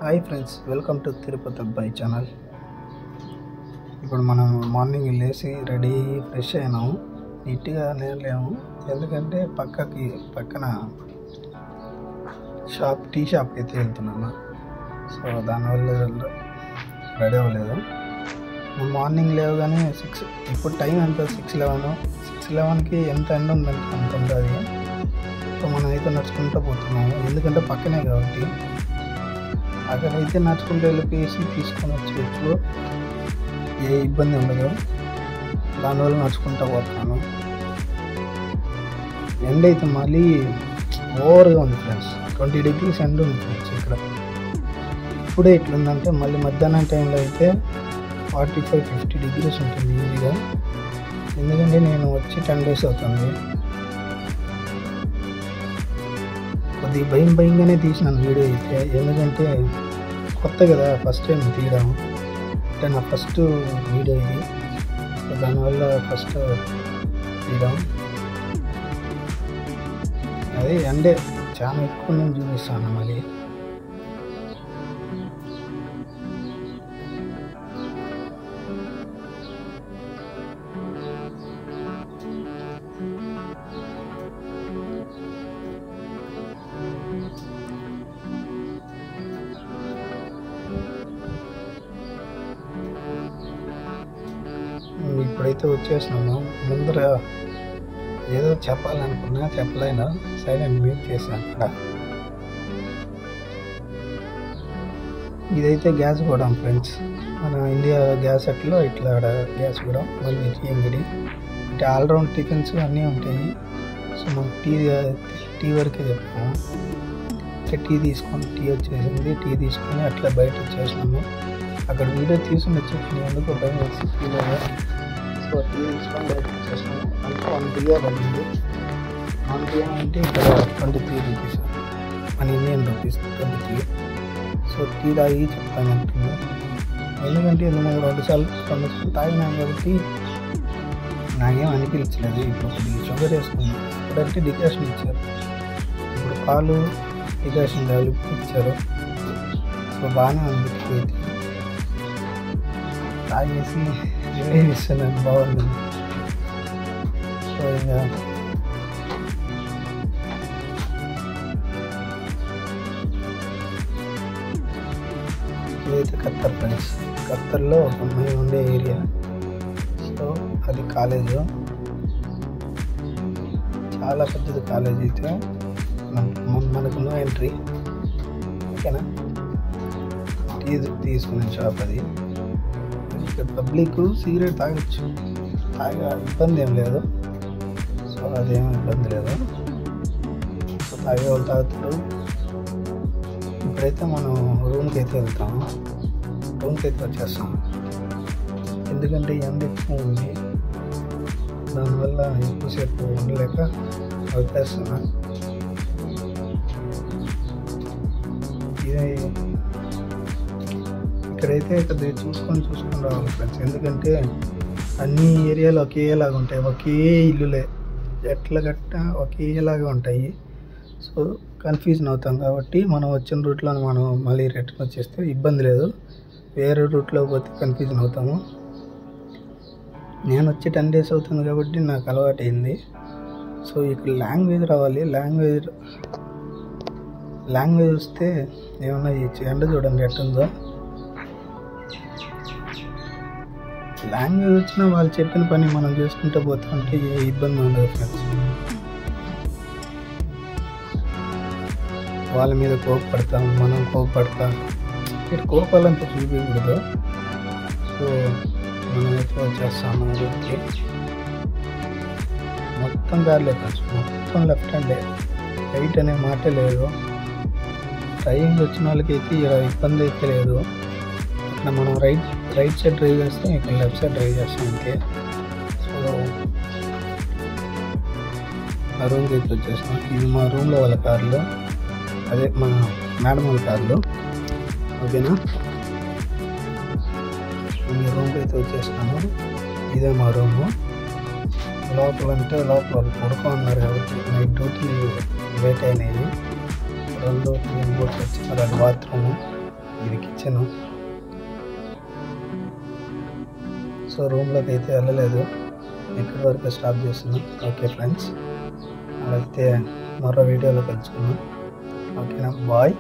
Hi friends, welcome to Tirupati అబ్బాయి channel. ఇప్పుడు మనం మార్నింగ్ లేచి రెడీ ఫ్రెష్ అయినాము. నీట్గా లేము, ఎందుకంటే పక్కన టీ షాప్కి అయితే వెళ్తున్నాను. సో దానివల్ల రెడీ అవ్వలేదు. మార్నింగ్ లేవగానే 6, ఇప్పుడు టైం ఎంత 6:11కి ఎంత ఎండ ఉందంటే అంత ఉంటుంది. సో మనం అయితే నడుచుకుంటూ పోతున్నాము, ఎందుకంటే పక్కనే కాబట్టి. అక్కడైతే నడుచుకుంటూ వెళ్ళిపోయేసి తీసుకొని వచ్చేప్పుడు ఏ ఇబ్బంది ఉండదు. దానివల్ల నడుచుకుంటూ పోతున్నాను. ఎండ అయితే మళ్ళీ ఓవర్గా ఉంది ఫ్రెండ్స్, 20 degrees ఎండ ఉంది ఫ్రెండ్స్ ఇక్కడ. ఇప్పుడే ఇట్లుందంటే మళ్ళీ మధ్యాహ్నం టైంలో అయితే 45-50 degrees ఉంటుంది ఈజీగా. ఎందుకంటే నేను వచ్చి 10 days అవుతుంది. కొద్దిగా భయంగానే తీసినాను వీడియో అయితే, ఎందుకంటే కొత్త కదా, ఫస్ట్ టైం తీయడం. అంటే నా ఫస్ట్ వీడియో ఇది, దానివల్ల ఫస్ట్ తీయడం. అదే అంటే చాలా ఎక్కువ నేను చూపిస్తాను మళ్ళీ. ఇప్పుడైతే వచ్చేసినాము. ముందర ఏదో చెప్పాలనుకున్నా చెప్పలేను, సైలెంట్ మ్యూట్ చేశాను అక్కడ. ఇదైతే గ్యాస్ గోడం ఫ్రెండ్స్, మన ఇండియా గ్యాస్ అట్లో ఇట్లా గ్యాస్ గోడం. మళ్ళీ అంగడి అంటే ఆల్రౌండ్ టిఫిన్స్ అన్నీ ఉంటాయి. సో మనం టీ వరకే చెప్పాము. టీ తీసుకొని టీ తీసుకొని అట్లా బయట వచ్చేసినాము. అక్కడ వీడియో తీసుకుని ఎందుకు భయం వేసి ఫీల్గా. సో టీ తీసుకొని బయట వచ్చేసినాము. అంటే 1 బియర్ పడింది. 1 బియర్ అంటే ఇక్కడ 23 rupees, మన ఇండియన్ రూపీస్ 23. సో టీ తాగి చెప్తాను అంటుంది, ఎందుకంటే మేము 2 సార్లు తాగినాం కాబట్టి నాకేం అనిపించలేదు. ఇప్పుడు కొద్దిగా షుగర్ వేసుకున్నాం. ఇప్పుడంటే డికాషన్ ఇచ్చారు, ఇప్పుడు పాలు డికాషన్ కలిపి ఇచ్చారు. సో బాగానే ఉంది. టీ అయితే తాగేసి ఇస్తున్నాను, బాగుంది. సో ఇంకా ఇదైతే ఖత్తర్ ఫ్రెండ్స్, ఖత్తర్లో ఒక మేము ఉండే ఏరియా. సో అది కాలేజు, చాలా పెద్దది కాలేజ్. అయితే మనకు నో ఎంట్రీ, ఓకేనా. తీసుకునే షాప్ అది. పబ్లిక్ సిగరెట్ తాగొచ్చు, ఇబ్బంది ఏం లేదు. సో అదేం ఇబ్బంది లేదు. సో తాగే వాళ్ళు తాగుతారు. ఇప్పుడైతే మనం రూమ్కి అయితే వెళ్తాము, రూమ్కి అయితే వచ్చేస్తాము. ఎందుకంటే ఎండ ఎక్కువ ఉంది, దానివల్ల ఎక్కువసేపు ఉండలేక వచ్చేస్తున్నా. ఇక్కడైతే కొద్దిగా చూసుకొని రావాలి ఫ్రెండ్స్, ఎందుకంటే అన్ని ఏరియాలు ఒకేలాగా ఉంటాయి, ఒకే ఇల్లులే ఎట్లా ఒకేలాగా ఉంటాయి. సో కన్ఫ్యూజన్ అవుతాం కాబట్టి మనం వచ్చిన రూట్లో మనం మళ్ళీ రిటర్న్ వచ్చేస్తే ఇబ్బంది లేదు. వేరే రూట్లో పోతే కన్ఫ్యూజన్ అవుతాము. నేను వచ్చి 10 days అవుతుంది కాబట్టి నాకు అలవాటు అయింది. సో ఇక్కడ లాంగ్వేజ్ రావాలి, లాంగ్వేజ్ వస్తే ఏమన్నా చేయొచ్చు. ఎండ చూడండి ఎట్టుందో. లాంగ్వేజ్ వచ్చినా వాళ్ళు చెప్పిన పని మనం చేసుకుంటూ పోతా ఉంటే ఏ ఇబ్బంది ఉండదు ఫ్రెండ్స్. వాళ్ళ మీద కోపపడతాం, మనం కోపపడతాం. ఇక్కడ కోపాలంతా చూపించకూడదు. సో మనం అయితే వచ్చేస్తాము రూట్కి. మొత్తం దారిలో ఫ్రెండ్స్, మొత్తం లెఫ్ట్ హ్యాండే, రైట్ అనే మాటే లేదు. డ్రైవింగ్ వచ్చిన వాళ్ళకి అయితే ఇక్కడ ఇబ్బంది అయితే లేదు. ఇక్కడ మనం రైట్ సైడ్ డ్రైవ్ చేస్తాం, ఇక్కడ లెఫ్ట్ సైడ్ డ్రైవ్ చేస్తాం అంతే. సో ఆ రూమ్కి అయితే వచ్చేస్తాం. ఇది మా రూమ్లో వాళ్ళ కార్లు, అదే మా మేడం వాళ్ళ కార్లు, ఓకేనా. ఈ రూమ్కి అయితే వచ్చేస్తాను. ఇదే మా రూము. లోపల వాళ్ళు పడుకోన్నారు కాబట్టి నైట్ డ్యూటీ లేట్ అయినాయి. 2 3 బోట్స్ వచ్చి అది బాత్రూము. ఇది కిచెను. సో రూమ్లోకి అయితే వెళ్ళలేదు, ఇక్కడి వరకు స్టాప్ చేస్తున్నాం. ఓకే ఫ్రెండ్స్, అయితే మరో వీడియోలో కలుసుకుందాం. ఓకేనా, బాయ్.